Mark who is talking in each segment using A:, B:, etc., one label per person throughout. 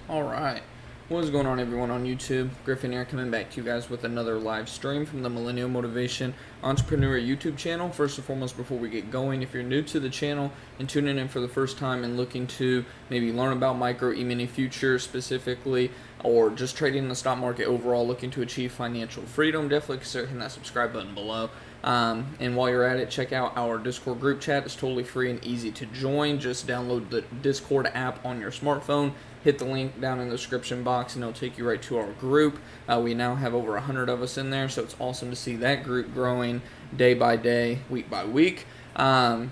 A: All right. What is going on, everyone on YouTube? Griffin here, coming back to you guys with another live stream from the Millennial Motivation Entrepreneur YouTube channel. First and foremost, before we get going, if you're new to the channel and tuning in for the first time and looking to maybe learn about micro e-mini futures specifically, or just trading in the stock market overall, looking to achieve financial freedom, definitely consider hitting that subscribe button below. And while you're at it, check out our Discord group chat. It's totally free and easy to join. Just download the Discord app on your smartphone, hit the link down in the description box, and it'll take you right to our group. We now have over 100 of us in there, so it's awesome to see that group growing day by day, week by week. But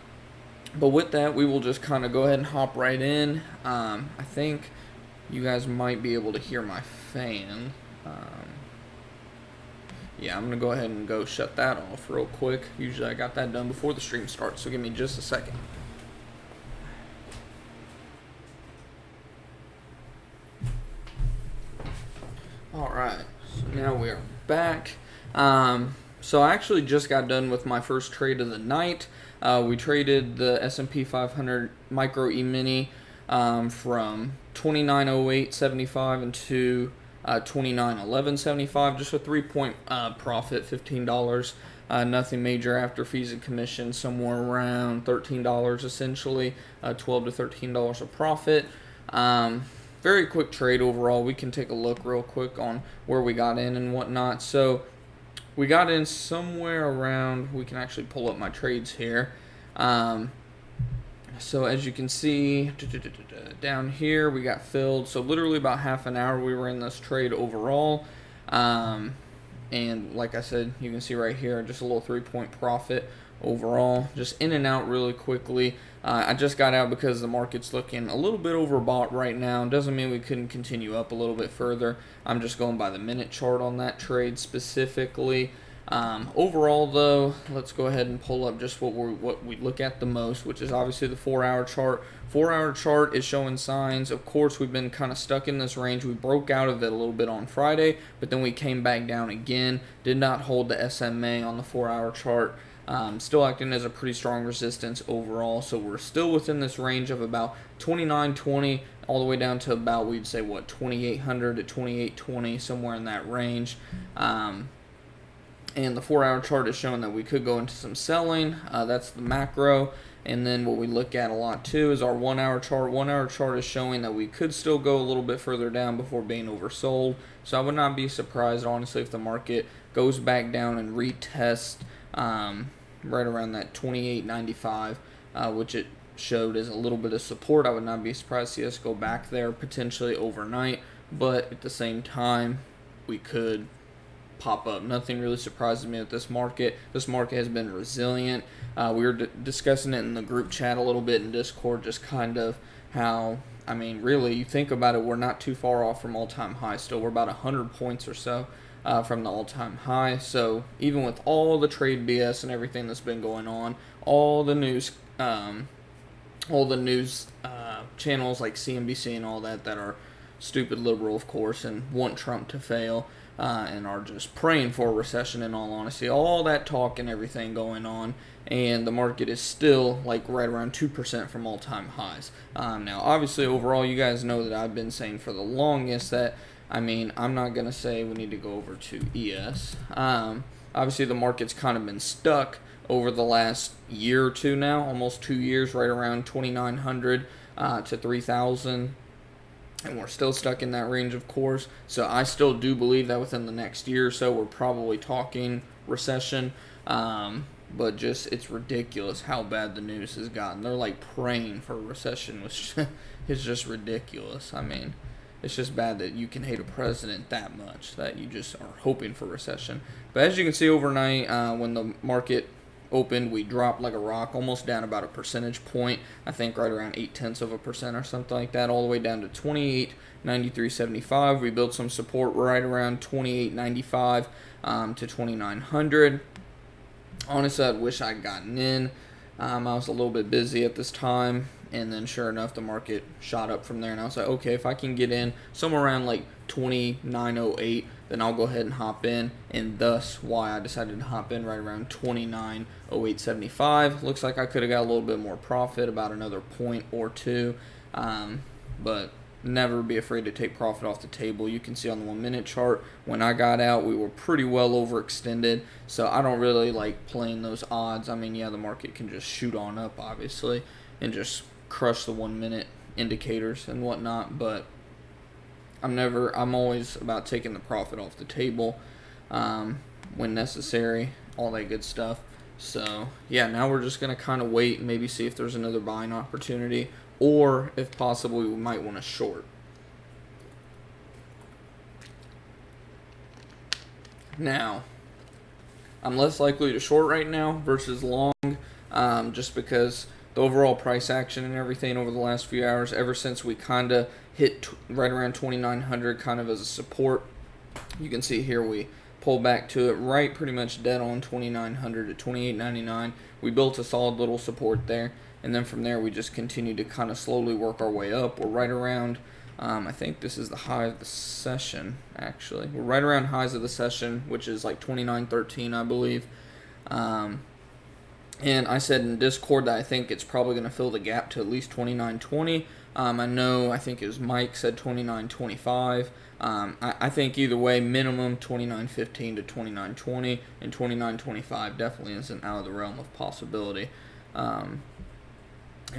A: with that, we will just kind of go ahead and hop right in. I think you guys might be able to hear my fan. Yeah, I'm going to go ahead and go shut that off real quick. Usually I got that done before the stream starts, so give me just a second. Alright, so now we are back. So I actually just got done with my first trade of the night. We traded the S&P 500 Micro E-mini from 29.0875 into 29.1175, just a 3-point profit, $15. Nothing major after fees and commissions, somewhere around $13 essentially, $12 to $13 a profit. Very quick trade overall. We can take a look real quick on where we got in and whatnot. So we got in somewhere around, we can actually pull up my trades here. So as you can see, down here we got filled. So literally about half an hour we were in this trade overall. And like I said, you can see right here, just a little 3-point profit overall. Just in and out really quickly. I just got out because the market's looking a little bit overbought right now. Doesn't mean we couldn't continue up a little bit further. I'm just going by the minute chart on that trade specifically. Overall, though, let's go ahead and pull up just what we look at the most, which is obviously the 4-hour chart. 4-hour chart is showing signs. Of course, we've been kind of stuck in this range. We broke out of it a little bit on Friday, but then we came back down again. Did not hold the SMA on the 4-hour chart. Still acting as a pretty strong resistance overall, so we're still within this range of about 29.20 all the way down to about, we'd say, what, 2800 to 2820, somewhere in that range. And the 4-hour chart is showing that we could go into some selling. That's the macro. And then what we look at a lot too is our 1-hour chart. 1-hour chart is showing that we could still go a little bit further down before being oversold. So I would not be surprised, honestly, if the market goes back down and retests right around that 28.95, which it showed as a little bit of support. I would not be surprised to see us go back there potentially overnight. But at the same time, we could pop up. Nothing really surprises me with this market. This market has been resilient. We were discussing it in the group chat a little bit in Discord, just kind of how, I mean, really, you think about it, we're not too far off from all-time high still. We're about 100 points or so from the all-time high. So even with all the trade BS and everything that's been going on, all the news channels like CNBC and all that are stupid liberal, of course, and want Trump to fail, and are just praying for a recession, in all honesty. All that talk and everything going on, and the market is still like right around 2% from all-time highs. Now, obviously, overall, you guys know that I've been saying for the longest that, I mean, I'm not going to say we need to go over to ES. Obviously, the market's kind of been stuck over the last year or two now, almost 2 years, right around 2,900 to 3,000. And we're still stuck in that range, of course. So I still do believe that within the next year or so, we're probably talking recession. But just, it's ridiculous how bad the news has gotten. They're like praying for a recession, which is just ridiculous. I mean, it's just bad that you can hate a president that much, that you just are hoping for recession. But as you can see overnight, when the market opened, we dropped like a rock, almost down about a percentage point. I think right around 0.8% or something like that, all the way down to 28.9375. We built some support right around 28.95 to 2900. Honestly, I wish I'd gotten in. I was a little bit busy at this time, and then sure enough, the market shot up from there, and I was like, okay, if I can get in somewhere around like 29.08, then I'll go ahead and hop in, and thus why I decided to hop in right around 29.0875. Looks like I could have got a little bit more profit, about another point or two, but never be afraid to take profit off the table. You can see on the 1 minute chart, when I got out, we were pretty well overextended. So I don't really like playing those odds. I mean, yeah, the market can just shoot on up, obviously, and just crush the 1 minute indicators and whatnot. But I'm always about taking the profit off the table when necessary, all that good stuff. So, yeah, now we're just going to kind of wait and maybe see if there's another buying opportunity, or if possible, we might want to short. Now, I'm less likely to short right now versus long, just because the overall price action and everything over the last few hours, ever since we kind of hit right around 2,900 kind of as a support, you can see here we pull back to it right pretty much dead on 2,900 at 28.99. We built a solid little support there, and then from there we just continue to kind of slowly work our way up. We're right around, I think this is the high of the session, actually. We're right around highs of the session, which is like 29.13, I believe. And I said in Discord that I think it's probably going to fill the gap to at least 29.20. I think it was Mike said 29.25. I think either way, minimum 29.15 to 29.20, and 29.25 definitely isn't out of the realm of possibility. And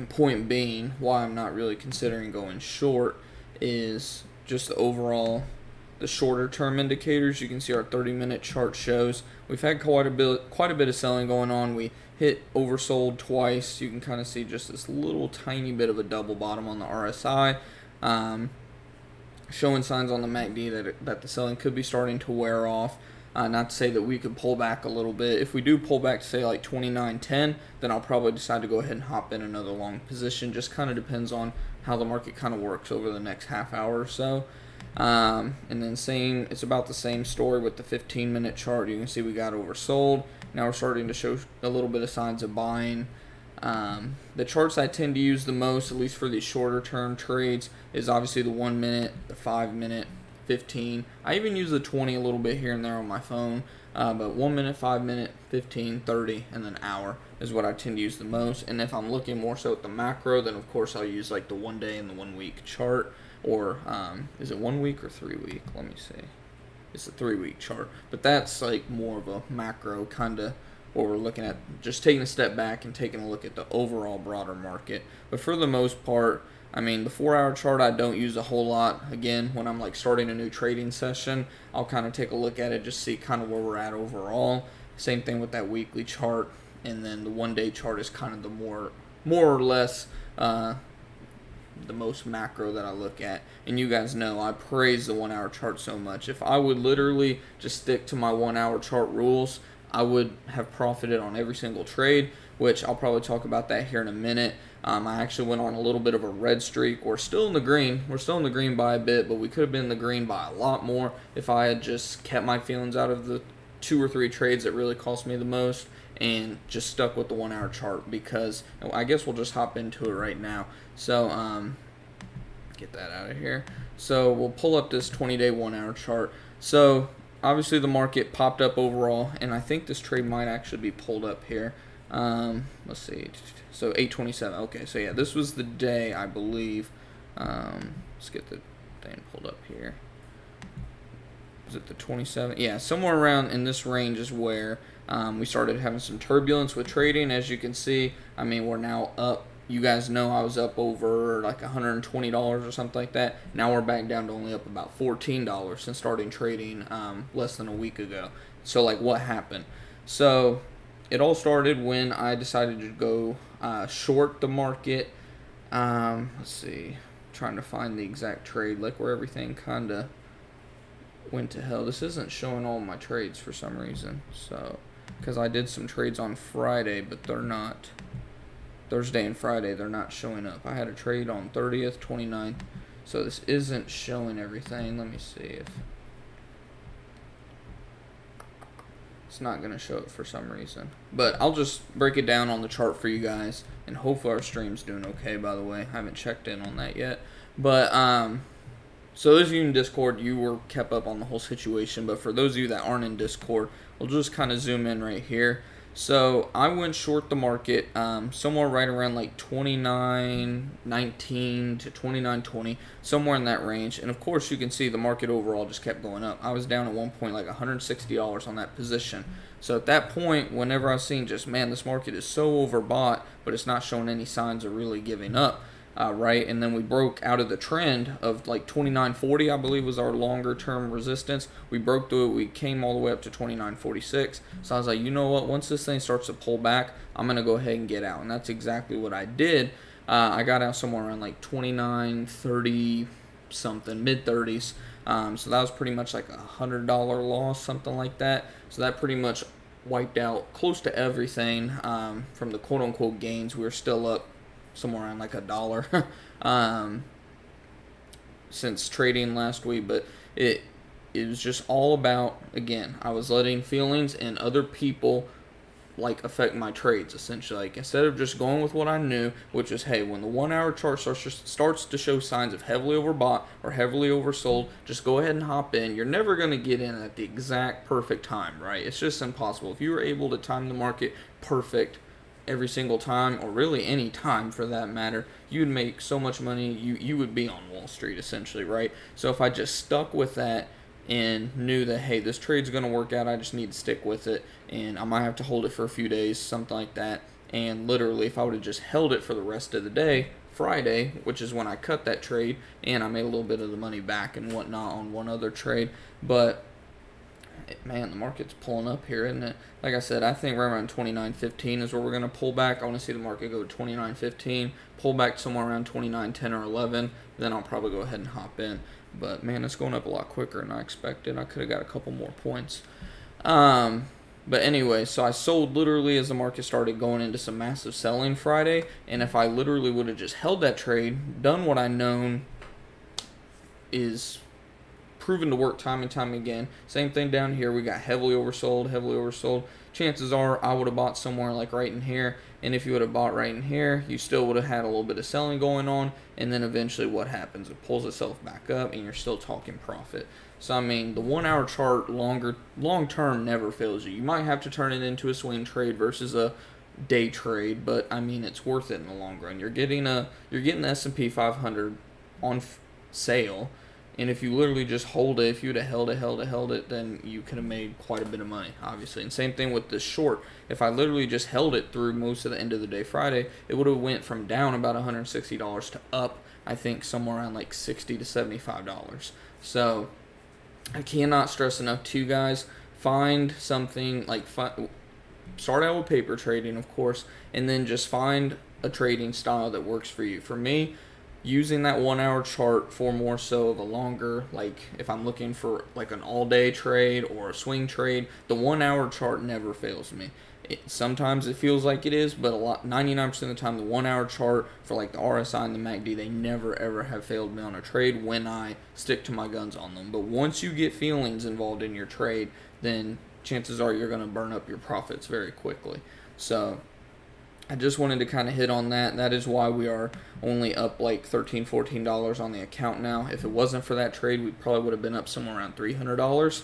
A: point being, why I'm not really considering going short is just the shorter term indicators. You can see our 30-minute chart shows we've had quite a bit of selling going on. We hit oversold twice. You can kind of see just this little tiny bit of a double bottom on the RSI, showing signs on the MACD that the selling could be starting to wear off. Not to say that we could pull back a little bit. If we do pull back to say like 29.10, then I'll probably decide to go ahead and hop in another long position. Just kind of depends on how the market kind of works over the next half hour or so. And then it's about the same story with the 15-minute chart. You can see we got oversold. Now we're starting to show a little bit of signs of buying. The charts I tend to use the most, at least for these shorter term trades, is obviously the 1 minute, the 5 minute, 15. I even use the 20 a little bit here and there on my phone. But 1 minute, 5 minute, 15, 30, and then hour is what I tend to use the most. And if I'm looking more so at the macro, then of course I'll use like the 1 day and the 1 week chart. Or is it 1 week or 3 week? Let me see. It's a 3 week chart, but that's like more of a macro kind of what we're looking at, just taking a step back and taking a look at the overall broader market. But for the most part, I mean, the 4-hour chart I don't use a whole lot. Again, when I'm like starting a new trading session, I'll kind of take a look at it, just see kind of where we're at overall. Same thing with that weekly chart, and then the 1 day chart is kind of the more or less the most macro that I look at. And you guys know I praise the 1 hour chart so much. If I would literally just stick to my 1 hour chart rules, I would have profited on every single trade, which I'll probably talk about that here in a minute. I actually went on a little bit of a red streak. We're still in the green. We're still in the green by a bit, but we could have been in the green by a lot more if I had just kept my feelings out of the 2 or 3 trades that really cost me the most and just stuck with the 1 hour chart, because I guess we'll just hop into it right now. So get that out of here. So we'll pull up this 20-day 1 hour chart. So obviously the market popped up overall, and I think this trade might actually be pulled up here. Let's see. So 827. Okay, so yeah, this was the day, I believe. Let's get the thing pulled up here. Is it the 27? Yeah, somewhere around in this range is where we started having some turbulence with trading. As you can see, I mean, we're now up. You guys know I was up over like $120 or something like that. Now we're back down to only up about $14 since starting trading less than a week ago. So like, what happened? So it all started when I decided to go short the market. Let's see, I'm trying to find the exact trade, like where everything kind of went to hell. This isn't showing all my trades for some reason. So, because I did some trades on Friday, but they're not. Thursday and Friday, they're not showing up. I had a trade on 30th, 29th. So this isn't showing everything. Let me see if it's not going to show it for some reason. But I'll just break it down on the chart for you guys. And hopefully our stream's doing okay, by the way. I haven't checked in on that yet. But, so those of you in Discord, you were kept up on the whole situation. But for those of you that aren't in Discord, we'll just kind of zoom in right here. So I went short the market somewhere right around like 29.19 to 29.20, somewhere in that range. And of course, you can see the market overall just kept going up. I was down at one point like $160 on that position. So at that point, whenever I was seeing just, man, this market is so overbought, but it's not showing any signs of really giving up. Right, and then we broke out of the trend of like 29.40, I believe was our longer term resistance. We broke through it. We came all the way up to 29.46. So I was like, you know what? Once this thing starts to pull back, I'm gonna go ahead and get out, and that's exactly what I did. I got out somewhere around like 29.30 something, mid 30s. So that was pretty much like $100 loss, something like that. So that pretty much wiped out close to everything from the quote unquote gains. We were still up somewhere around like $1 since trading last week, but it was just all about, again, I was letting feelings and other people like affect my trades essentially. Like, instead of just going with what I knew, which is, hey, when the 1 hour chart starts to show signs of heavily overbought or heavily oversold, just go ahead and hop in. You're never going to get in at the exact perfect time, right? It's just impossible. If you were able to time the market perfect every single time, or really any time for that matter, you would make so much money. You would be on Wall Street essentially, right? So if I just stuck with that and knew that, hey, this trade's going to work out, I just need to stick with it, and I might have to hold it for a few days, something like that. And literally, if I would have just held it for the rest of the day, Friday, which is when I cut that trade, and I made a little bit of the money back and whatnot on one other trade. But man, the market's pulling up here, isn't it? Like I said, I think right around 29.15 is where we're going to pull back. I want to see the market go to 29.15, pull back somewhere around 29.10 or 11, then I'll probably go ahead and hop in. But man, it's going up a lot quicker than I expected. I could have got a couple more points. But anyway, so I sold literally as the market started going into some massive selling Friday, and if I literally would have just held that trade, done what I known is proven to work time and time again. Same thing down here. We got heavily oversold. Chances are I would have bought somewhere like right in here. And if you would have bought right in here, you still would have had a little bit of selling going on. And then eventually what happens? It pulls itself back up and you're still talking profit. So, I mean, the 1 hour chart long term never fails you. You might have to turn it into a swing trade versus a day trade, but I mean, it's worth it in the long run. You're getting the S&P 500 on sale. And if you literally just hold it, if you would have held it, then you could have made quite a bit of money, obviously. And same thing with the short. If I literally just held it through most of the end of the day Friday, it would have went from down about $160 to up, I think, somewhere around like $60 to $75. So I cannot stress enough to you guys, find something like start out with paper trading, of course, and then just find a trading style that works for you. For me, using that 1 hour chart for more so of a longer, like if I'm looking for like an all day trade or a swing trade, the 1 hour chart never fails me. Sometimes it feels like it is, but 99% of the time, the 1 hour chart for like the RSI and the MACD, they never ever have failed me on a trade when I stick to my guns on them. But once you get feelings involved in your trade, then chances are you're going to burn up your profits very quickly. So I just wanted to kind of hit on that. That is why we are only up like $13, $14 on the account now. If it wasn't for that trade, we probably would have been up somewhere around $300.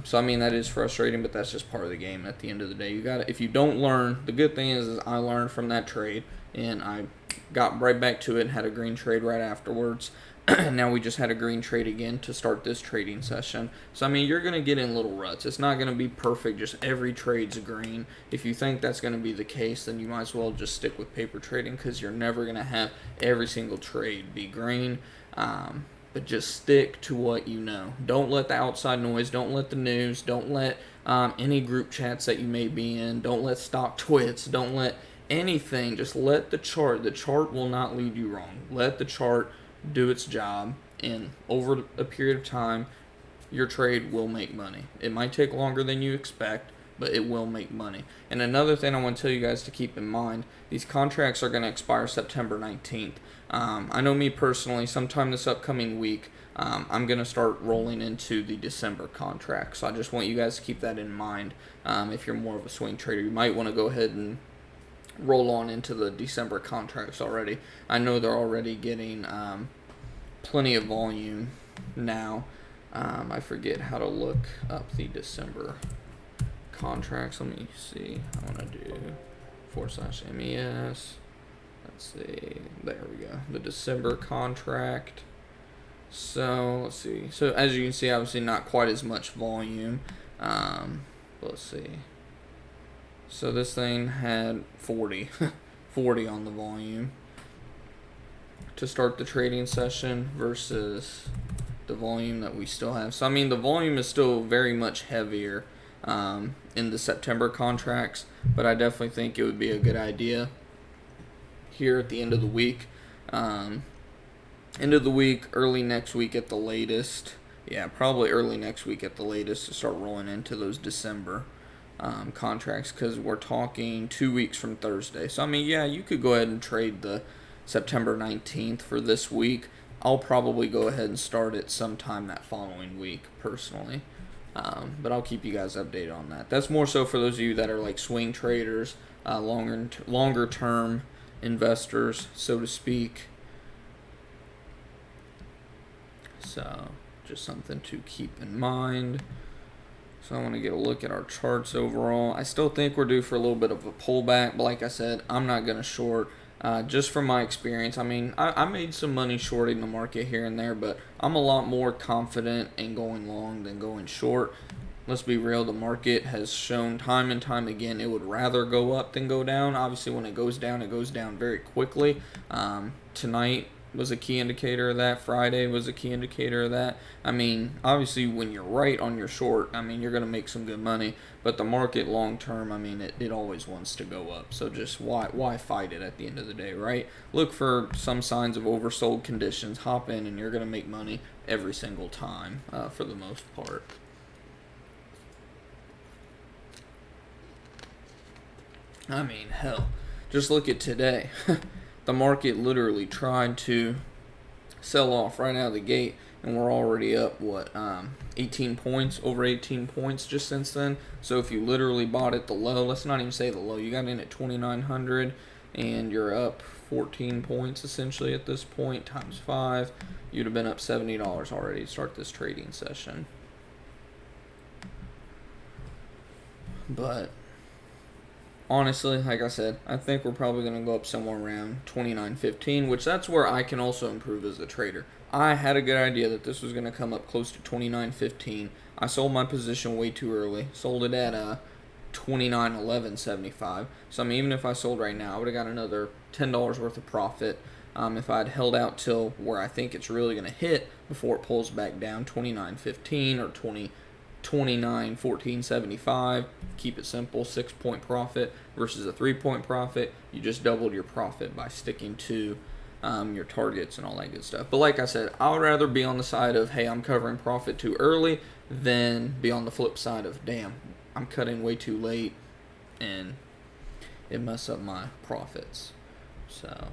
A: So I mean, that is frustrating, but that's just part of the game. At the end of the day, you got to, if you don't learn, the good thing is I learned from that trade and I got right back to it and had a green trade right afterwards. Now we just had a green trade again to start this trading session. So I mean, you're going to get in little ruts. It's not going to be perfect, just every trade's green. If you think that's going to be the case, then you might as well just stick with paper trading, because you're never going to have every single trade be green. But just stick to what you know. Don't let the outside noise, don't let the news, don't let any group chats that you may be in, don't let stock twits, don't let anything. Just let the chart. The chart will not lead you wrong. Let the chart do its job, and over a period of time, your trade will make money. It might take longer than you expect, but it will make money. And another thing I want to tell you guys to keep in mind, these contracts are going to expire September 19th. I know me personally, sometime this upcoming week, I'm going to start rolling into the December contract. So I just want you guys to keep that in mind. If you're more of a swing trader, you might want to go ahead and roll on into the December contracts already. I know they're already getting plenty of volume now. I forget how to look up the December contracts. Let me see. I want to do /MES. Let's see. There we go. The December contract. So let's see. So as you can see, obviously not quite as much volume. But let's see. So this thing had 40, 40 on the volume to start the trading session versus the volume that we still have. So I mean, the volume is still very much heavier in the September contracts, but I definitely think it would be a good idea here at the end of the week. End of the week, early next week at the latest. Yeah, probably early next week at the latest to start rolling into those December contracts, because we're talking 2 weeks from Thursday. So, I mean, yeah, you could go ahead and trade the September 19th for this week. I'll probably go ahead and start it sometime that following week, personally. But I'll keep you guys updated on that. That's more so for those of you that are like swing traders, longer term investors, so to speak. So, just something to keep in mind. So I want to get a look at our charts overall. I still think we're due for a little bit of a pullback, but like I said, I'm not going to short. Just from my experience, I mean, I made some money shorting the market here and there, but I'm a lot more confident in going long than going short. Let's be real, the market has shown time and time again it would rather go up than go down. Obviously, when it goes down very quickly. Tonight was a key indicator of that. Friday was a key indicator of that. I mean, obviously, when you're right on your short, I mean, you're going to make some good money. But the market long term, I mean, it always wants to go up. So just why fight it at the end of the day, right? Look for some signs of oversold conditions, hop in, and you're going to make money every single time for the most part. I mean, hell, just look at today. The market literally tried to sell off right out of the gate, and we're already up, 18 points, over 18 points just since then. So if you literally bought at the low, let's not even say the low, you got in at 2,900, and you're up 14 points essentially at this point, times 5, you'd have been up $70 already to start this trading session. But honestly, like I said, I think we're probably going to go up somewhere around 29.15, which that's where I can also improve as a trader. I had a good idea that this was going to come up close to 29.15. I sold my position way too early. Sold it at 29.11.75. So I mean, even if I sold right now, I would have got another $10 worth of profit. If I'd held out till where I think it's really going to hit before it pulls back down, 29.15 or 29.14.75. Keep it simple, 6-point profit versus a 3-point profit. You just doubled your profit by sticking to your targets and all that good stuff. But like I said, I would rather be on the side of, hey, I'm covering profit too early, than be on the flip side of, damn, I'm cutting way too late and it messes up my profits. So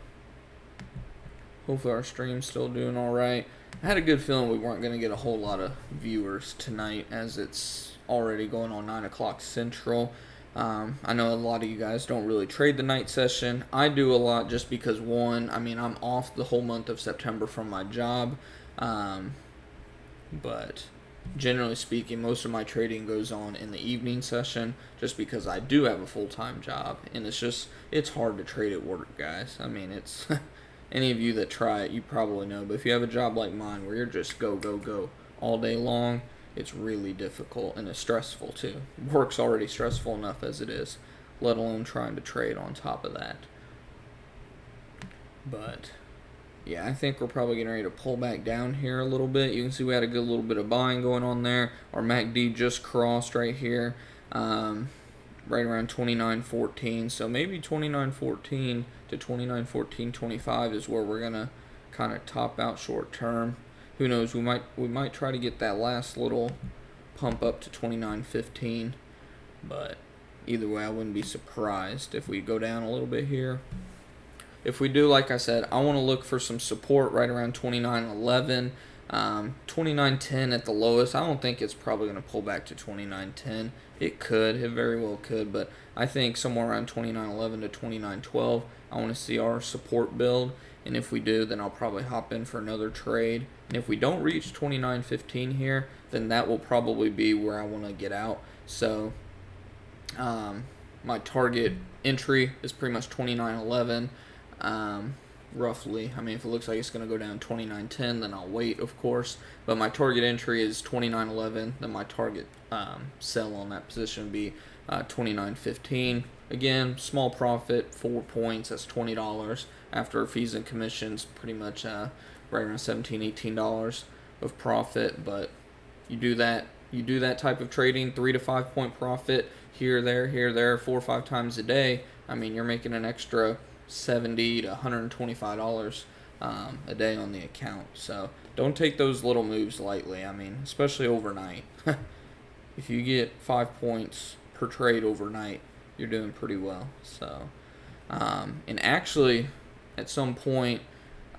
A: hopefully our stream's still doing all right. I had a good feeling we weren't going to get a whole lot of viewers tonight, as it's already going on 9 o'clock Central. I know a lot of you guys don't really trade the night session. I do a lot just because, one, I mean, I'm off the whole month of September from my job. But generally speaking, most of my trading goes on in the evening session just because I do have a full-time job. And it's hard to trade at work, guys. I mean, it's... Any of you that try it, you probably know. But if you have a job like mine where you're just go, go, go all day long, it's really difficult, and it's stressful too. Work's already stressful enough as it is, let alone trying to trade on top of that. But yeah, I think we're probably getting ready to pull back down here a little bit. You can see we had a good little bit of buying going on there. Our MACD just crossed right here, right around 29.14. So maybe 29.14 to 29.14.25 is where we're gonna kind of top out short term. Who knows? We might try to get that last little pump up to 29.15, but either way, I wouldn't be surprised if we go down a little bit here. If we do, like I said, I want to look for some support right around 29.11, 29.10 at the lowest. I don't think it's probably going to pull back to 29.10. It very well could, but I think somewhere around 29.11 to 29.12, I want to see our support build, and if we do, then I'll probably hop in for another trade. And if we don't reach 29.15 here, then that will probably be where I want to get out. So My target entry is pretty much 29.11, roughly. I mean, if it looks like it's going to go down 29.10, then I'll wait, of course. But my target entry is 29.11. Then my target sell on that position would be 29.15. Again, small profit, 4 points. That's $20 after fees and commissions. Pretty much right around $17, $18 of profit. But you do that type of trading, 3 to 5 point profit here, there, 4 or 5 times a day. I mean, you're making an extra $70 to $125 a day on the account. So don't take those little moves lightly. I mean, especially overnight. If you get 5 points per trade overnight, you're doing pretty well. So, and actually, at some point,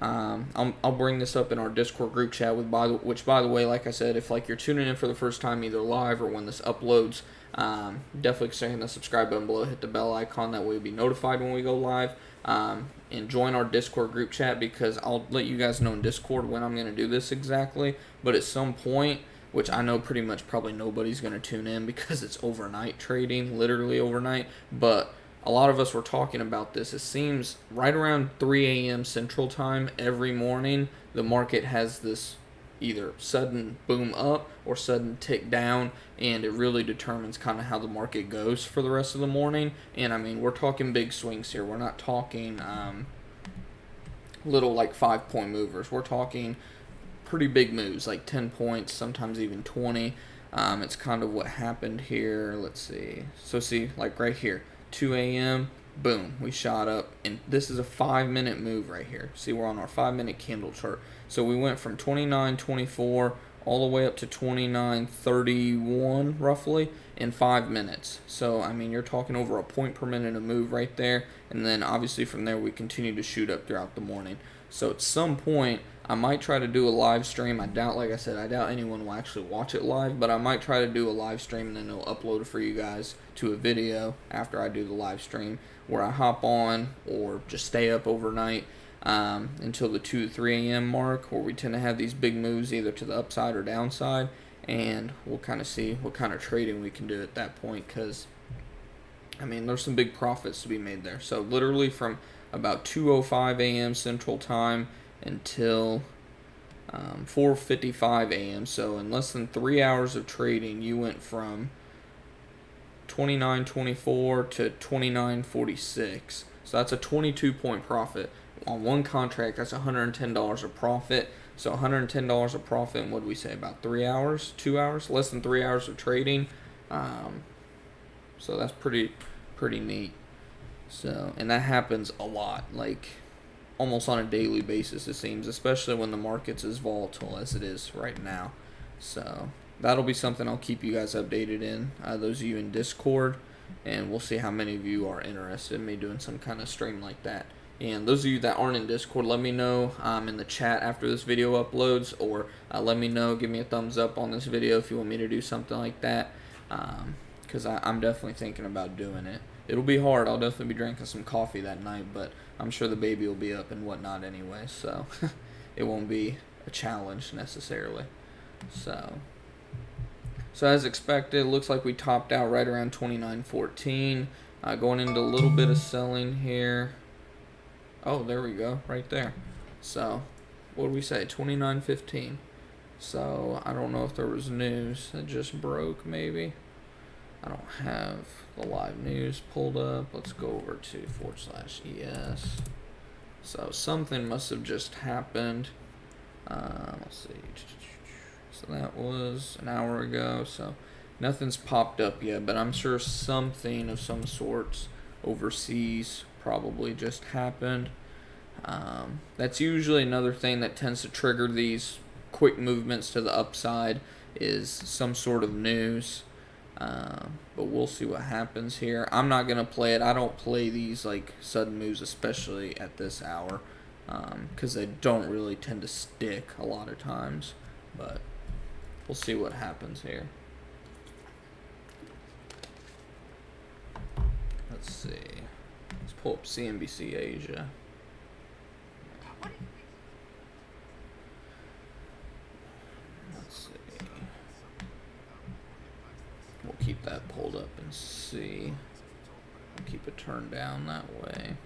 A: I'll bring this up in our Discord group chat which by the way, like I said, if like you're tuning in for the first time, either live or when this uploads, definitely click the subscribe button below, hit the bell icon, that way you'll be notified when we go live, and join our Discord group chat, because I'll let you guys know in Discord when I'm going to do this exactly, but at some point, which I know pretty much probably nobody's going to tune in because it's overnight trading, literally overnight, but a lot of us were talking about this. It seems right around 3 a.m. Central Time every morning, the market has this either sudden boom up or sudden tick down, and it really determines kind of how the market goes for the rest of the morning. And I mean, we're talking big swings here. We're not talking little like 5 point movers. We're talking pretty big moves, like 10 points, sometimes even 20. It's kind of what happened here. Let's see. So see, like right here, 2 a.m., boom, we shot up, and this is a 5-minute move right here. See, we're on our 5-minute candle chart. So we went from 29.24 all the way up to 29.31 roughly in 5 minutes. So I mean, you're talking over a point per minute of move right there, and then obviously from there we continue to shoot up throughout the morning. So at some point I might try to do a live stream. I doubt, like I said, I doubt anyone will actually watch it live, but I might try to do a live stream, and then I'll upload it for you guys to a video after I do the live stream, where I hop on or just stay up overnight until the 2 to 3 a.m. mark, where we tend to have these big moves either to the upside or downside, and we'll kind of see what kind of trading we can do at that point, because I mean, there's some big profits to be made there. So literally from about 2:05 a.m. Central Time until 4:55 a.m. So in less than 3 hours of trading, you went from 29.24 to 29.46. So that's a 22 point profit on one contract. That's $110 of profit. So $110 of profit in, what do we say, about 3 hours, 2 hours, less than 3 hours of trading. So that's pretty neat. So, and that happens a lot, like almost on a daily basis, it seems, especially when the market's as volatile as it is right now. So that'll be something I'll keep you guys updated in, those of you in Discord, and we'll see how many of you are interested in me doing some kind of stream like that. And those of you that aren't in Discord, let me know in the chat after this video uploads, or let me know, give me a thumbs up on this video if you want me to do something like that, because I'm definitely thinking about doing it. It'll be hard. I'll definitely be drinking some coffee that night, but I'm sure the baby will be up and whatnot anyway, so it won't be a challenge necessarily. So as expected, it looks like we topped out right around 29.14. Going into a little bit of selling here. Oh, there we go, right there. So what did we say? 29.15. So I don't know if there was news that just broke, maybe. I don't have the live news pulled up. Let's go over to /ES. So something must have just happened. Let's see. So that was an hour ago. So nothing's popped up yet, but I'm sure something of some sorts overseas probably just happened. That's usually another thing that tends to trigger these quick movements to the upside, is some sort of news. But we'll see what happens here. I'm not going to play it. I don't play these like sudden moves, especially at this hour, because they don't really tend to stick a lot of times. But we'll see what happens here. Let's see. Let's pull up CNBC Asia. Let's see. We'll keep that pulled up and Let's see. I'll keep it turned down that way.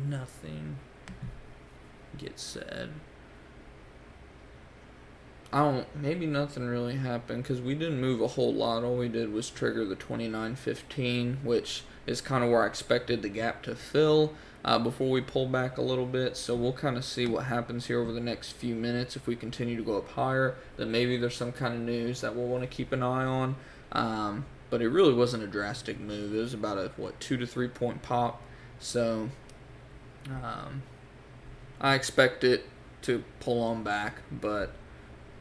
A: Nothing gets said. Maybe nothing really happened because we didn't move a whole lot. All we did was trigger the 29.15, which is kind of where I expected the gap to fill before we pull back a little bit. So we'll kind of see what happens here over the next few minutes. If we continue to go up higher, then maybe there's some kind of news that we'll want to keep an eye on. But it really wasn't a drastic move. It was about a 2 to 3 point pop. So I expect it to pull on back, but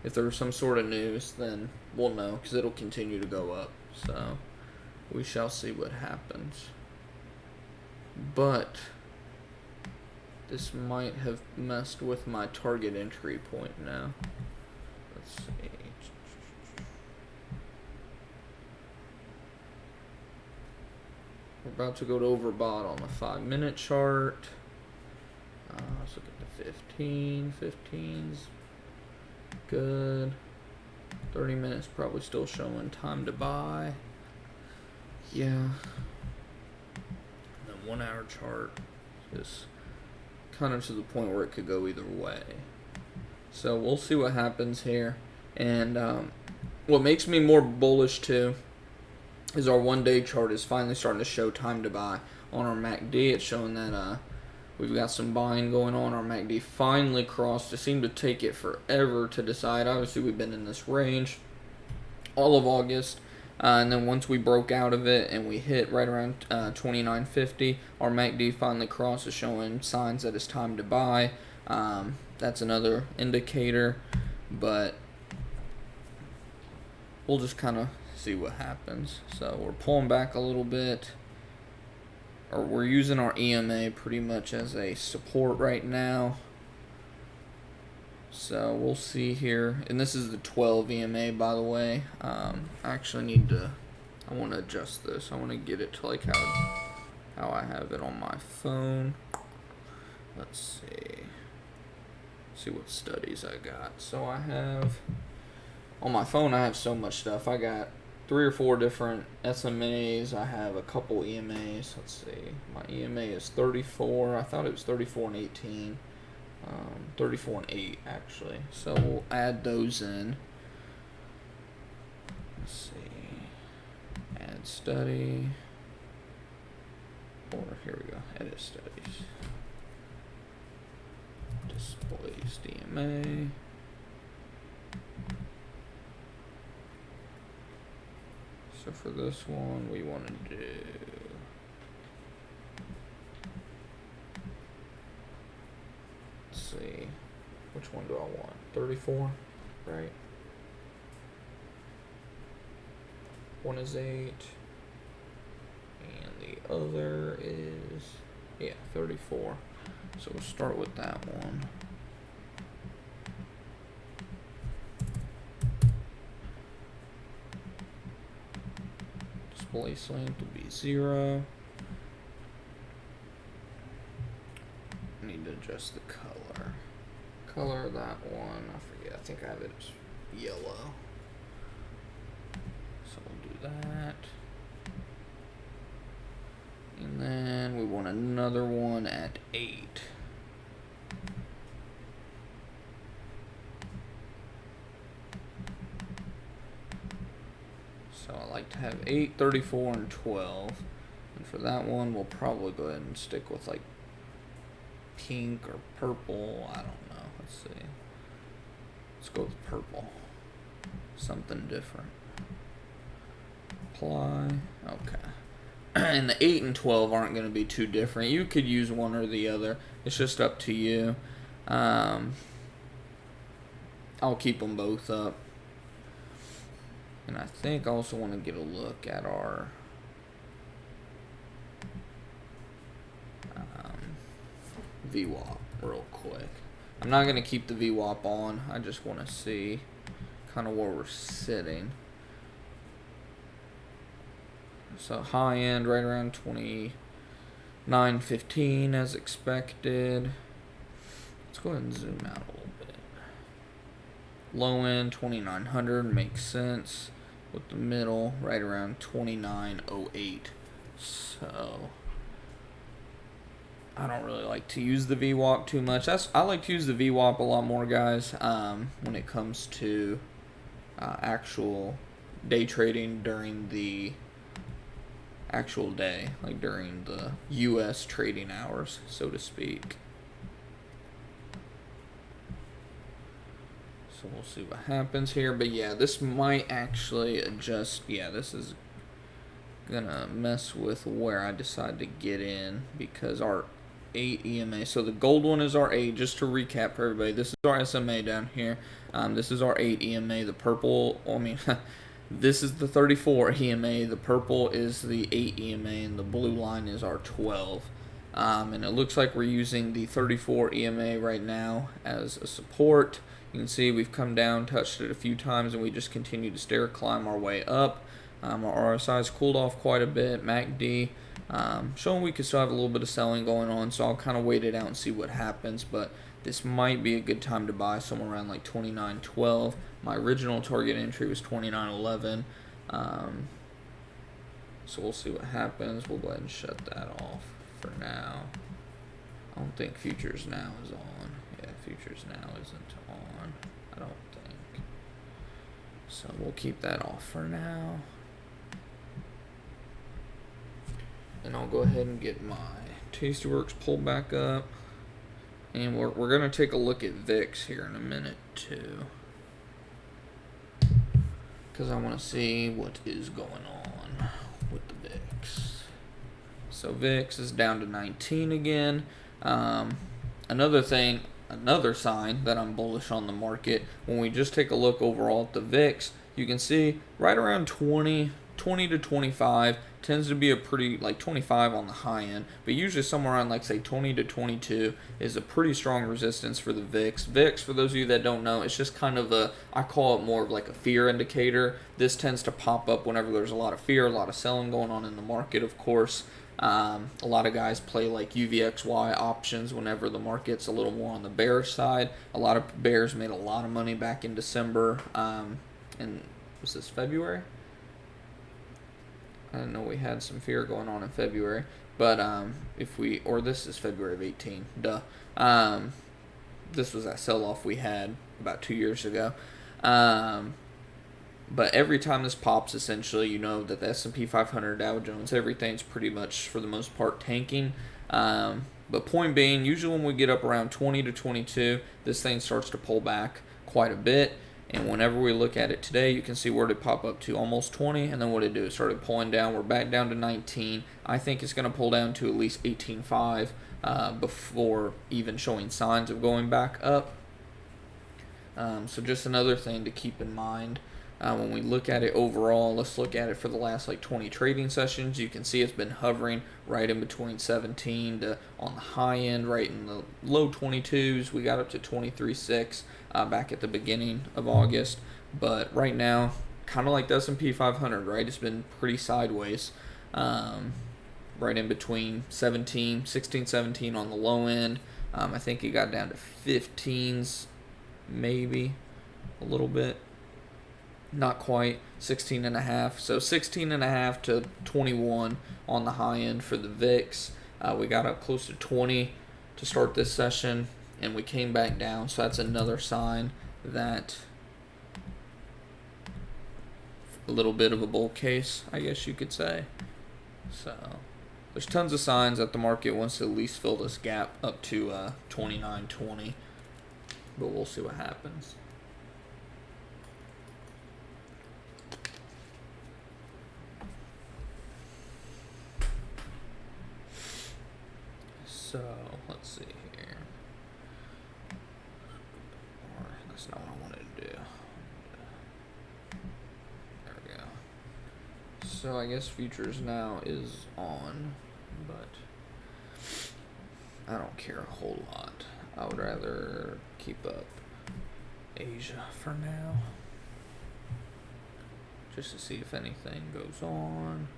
A: if there's some sort of news, then we'll know because it'll continue to go up. So we shall see what happens. But this might have messed with my target entry point now. Let's see. We're about to go to overbought on the 5-minute chart. Let's look at the 15. 15's good. 30 minutes probably still showing time to buy. Yeah. The 1 hour chart is kind of to the point where it could go either way. So we'll see what happens here. And what makes me more bullish too is our 1 day chart is finally starting to show time to buy. On our MACD, it's showing that we've got some buying going on. Our MACD finally crossed. It seemed to take it forever to decide. Obviously, we've been in this range all of August. And then once we broke out of it and we hit right around 29.50, our MACD finally crosses, showing signs that it's time to buy. That's another indicator. But we'll just kind of see what happens. So we're pulling back a little bit. Or we're using our EMA pretty much as a support right now. So we'll see here. And this is the 12 EMA, by the way. I actually I want to adjust this. I want to get it to like how I have it on my phone. Let's see what studies I got. So I have, on my phone I have so much stuff. I got 3 or 4 different SMAs. I have a couple EMAs. Let's see. My EMA is 34. I thought it was 34 and 18. 34 and 8 actually. So we'll add those in. Let's see. Add study. Or here we go. Edit studies. Displays DMA. So for this one, we want to do, let's see, which one do I want? 34, right? One is 8, and the other is, yeah, 34. So we'll start with that one. Displace length will be 0. I need to adjust the color. Color of that one, I forget. I think I have it as yellow. So we'll do that. And then we want another one at 8. So I like to have 8, 34, and 12. And for that one, we'll probably go ahead and stick with like pink or purple. I don't know. Let's see. Let's go with purple. Something different. Apply. Okay. And the 8 and 12 aren't going to be too different. You could use one or the other. It's just up to you. I'll keep them both up. And I think I also want to get a look at our VWAP real quick. I'm not going to keep the VWAP on. I just want to see kind of where we're sitting. So high end right around 29.15 as expected. Let's go ahead and zoom out a little bit. Low end 2900 makes sense. with the middle right around 29.08. So I don't really like to use the VWAP too much. I like to use the VWAP a lot more, guys, when it comes to actual day trading during the actual day, like during the U.S. trading hours, so to speak. So we'll see what happens here. But yeah, this might actually adjust. Yeah, this is gonna mess with where I decide to get in, because our 8 EMA. So the gold one is our 8. Just to recap for everybody, this is our SMA down here. This is our 8 EMA. The purple, this is the 34 EMA. The purple is the 8 EMA, and the blue line is our 12. And it looks like we're using the 34 EMA right now as a support. You can see we've come down, touched it a few times, and we just continue to stair climb our way up. Our RSI's cooled off quite a bit. MACD showing we could still have a little bit of selling going on, so I'll kind of wait it out and see what happens. But this might be a good time to buy somewhere around like 29.12. My original target entry was 29.11. So we'll see what happens. We'll go ahead and shut that off for now. I don't think futures now is on. Yeah, futures now isn't on, I don't think. So we'll keep that off for now. And I'll go ahead and get my Tastyworks pulled back up. And we're going to take a look at VIX here in a minute too, because I want to see what is going on with the VIX. So VIX is down to 19 again. Another sign that I'm bullish on the market, when we just take a look overall at the VIX, you can see right around 20 to 25 tends to be a pretty, like 25 on the high end, but usually somewhere around like say 20 to 22 is a pretty strong resistance for the VIX. VIX, for those of you that don't know, it's just kind of I call it more of like a fear indicator. This tends to pop up whenever there's a lot of fear, a lot of selling going on in the market, of course. A lot of guys play like UVXY options whenever the market's a little more on the bearish side. A lot of bears made a lot of money back in December. And was this February? I didn't know we had some fear going on in February. But this is February of 18. Duh. This was that sell-off we had about 2 years ago. But every time this pops, essentially, you know that the S&P 500, Dow Jones, everything's pretty much, for the most part, tanking. But point being, usually when we get up around 20 to 22, this thing starts to pull back quite a bit. And whenever we look at it today, you can see where it pop up to almost 20, and then what it do? It started pulling down. We're back down to 19. I think it's going to pull down to at least 18.5 before even showing signs of going back up. So just another thing to keep in mind. When we look at it overall, let's look at it for the last like 20 trading sessions. You can see it's been hovering right in between 17 to, on the high end, right in the low 22s. We got up to 23.6 back at the beginning of August. But right now, kind of like the S&P 500, right? It's been pretty sideways. Right in between 16, 17 on the low end. I think it got down to 15s, maybe a little bit. Not quite, 16.5. So 16.5 to 21 on the high end for the VIX. We got up close to 20 to start this session, and we came back down. So that's another sign that a little bit of a bull case, I guess you could say. So there's tons of signs that the market wants to at least fill this gap up to 29.20, but we'll see what happens. So let's see here. That's not what I wanted to do. There we go. So I guess futures now is on, but I don't care a whole lot. I would rather keep up Asia for now, just to see if anything goes on.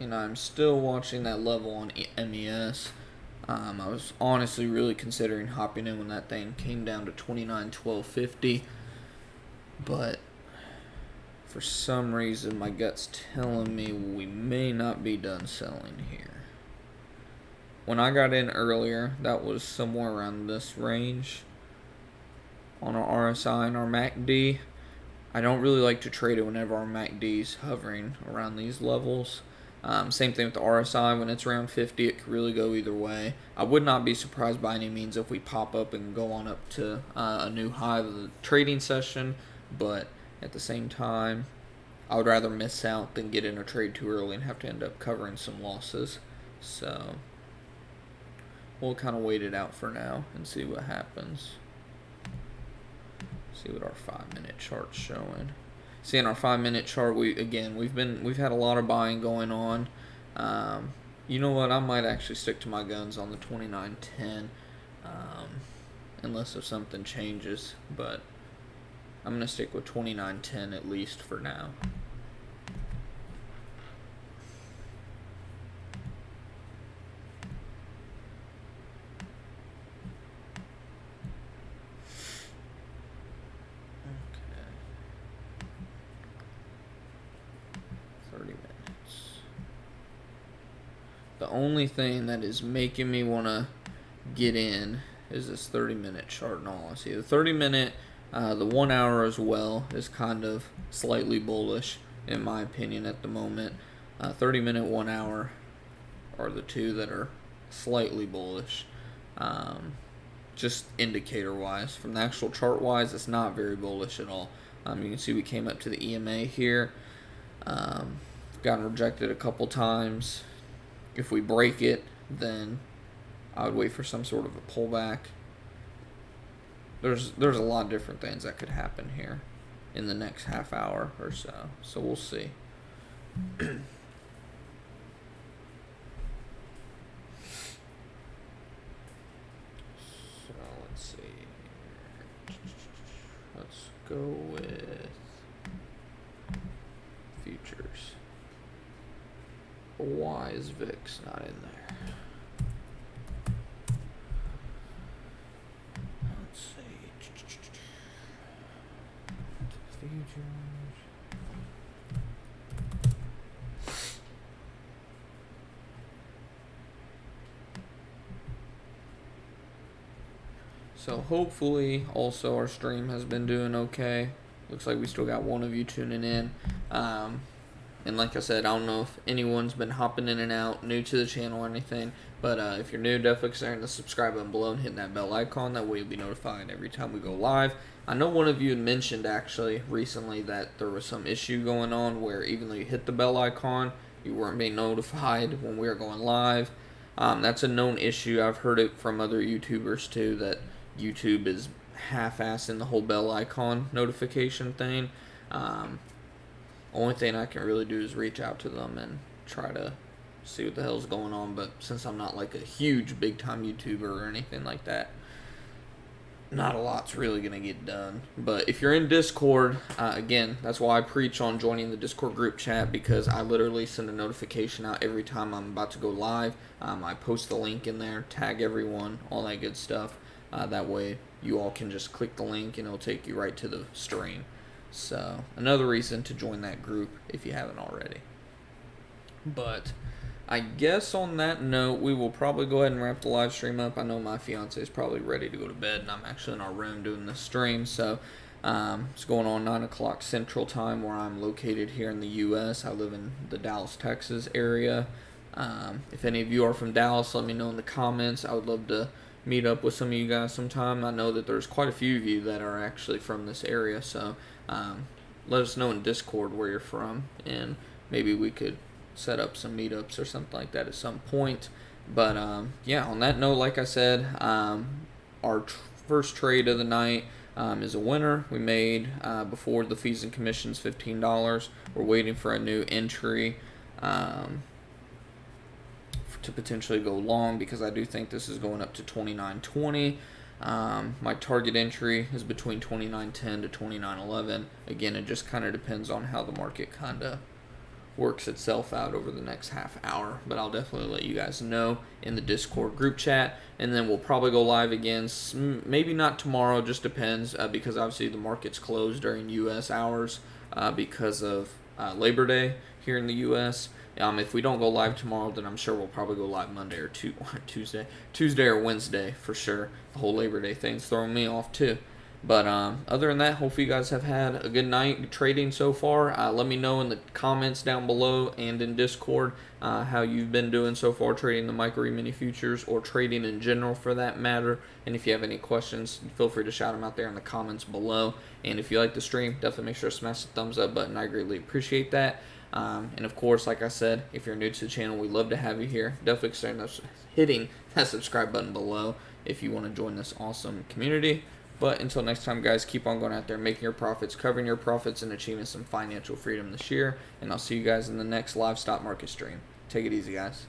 A: and I'm still watching that level on MES. I was honestly really considering hopping in when that thing came down to 29.1250, but for some reason my gut's telling me we may not be done selling here. When I got in earlier, that was somewhere around this range on our RSI and our MACD. I don't really like to trade it whenever our MACD's hovering around these levels. Same thing with the RSI. When it's around 50, it could really go either way. I would not be surprised by any means if we pop up and go on up to a new high of the trading session, but at the same time, I would rather miss out than get in a trade too early and have to end up covering some losses. So we'll kind of wait it out for now and see what happens. See what our 5-minute chart's showing. See, in our 5-minute chart, we've had a lot of buying going on. You know what? I might actually stick to my guns on the 29.10, unless if something changes. But I'm gonna stick with 29.10 at least for now. The only thing that is making me want to get in is this 30-minute chart in all honesty. The 30-minute, the 1 hour as well is kind of slightly bullish in my opinion at the moment. 30-minute, 1 hour are the two that are slightly bullish. Just indicator-wise. From the actual chart-wise, it's not very bullish at all. You can see we came up to the EMA here. Gotten rejected a couple times. If we break it, then I would wait for some sort of a pullback. There's a lot of different things that could happen here in the next half hour or so. So we'll see. So let's see. Let's go with futures. Why is VIX not in there? Let's see. Futures. So hopefully also our stream has been doing okay. Looks like we still got one of you tuning in. And like I said, I don't know if anyone's been hopping in and out, new to the channel or anything. But if you're new, definitely consider the subscribe button below and hitting that bell icon. That way you'll be notified every time we go live. I know one of you had mentioned actually recently that there was some issue going on where even though you hit the bell icon, you weren't being notified when we were going live. That's a known issue. I've heard it from other YouTubers too, that YouTube is half-assing the whole bell icon notification thing. Only thing I can really do is reach out to them and try to see what the hell's going on. But since I'm not like a huge big-time YouTuber or anything like that, not a lot's really going to get done. But if you're in Discord, again, that's why I preach on joining the Discord group chat, because I literally send a notification out every time I'm about to go live. I post the link in there, tag everyone, all that good stuff. That way you all can just click the link and it'll take you right to the stream. So another reason to join that group if you haven't already. But I guess on that note, we will probably go ahead and wrap the live stream up. I know my fiance is probably ready to go to bed, and I'm actually in our room doing the stream. So it's going on 9 o'clock Central Time where I'm located here in the U.S. I live in the Dallas, Texas area. If any of you are from Dallas, let me know in the comments. I would love to meet up with some of you guys sometime. I know that there's quite a few of you that are actually from this area, so let us know in Discord where you're from, and maybe we could set up some meetups or something like that at some point. But yeah, on that note, like I said, our first trade of the night is a winner. We made before the fees and commissions $15. We're waiting for a new entry to potentially go long, because I do think this is going up to 29.20. My target entry is between 29.10 to 29.11. Again, it just kind of depends on how the market kind of works itself out over the next half hour. But I'll definitely let you guys know in the Discord group chat, and then we'll probably go live again. Maybe not tomorrow, just depends, because obviously the market's closed during U.S. hours because of Labor Day here in the U.S. If we don't go live tomorrow, then I'm sure we'll probably go live Monday or Tuesday or Wednesday for sure. The whole Labor Day thing's throwing me off too. But other than that, hopefully you guys have had a good night trading so far. Let me know in the comments down below and in Discord how you've been doing so far trading the micro mini futures or trading in general for that matter. And if you have any questions, feel free to shout them out there in the comments below. And if you like the stream, definitely make sure to smash the thumbs up button. I greatly appreciate that. And of course, like I said, if you're new to the channel, we'd love to have you here. Definitely consider hitting that subscribe button below if you want to join this awesome community. But until next time, guys, keep on going out there, making your profits, covering your profits, and achieving some financial freedom this year. And I'll see you guys in the next live stock market stream. Take it easy, guys.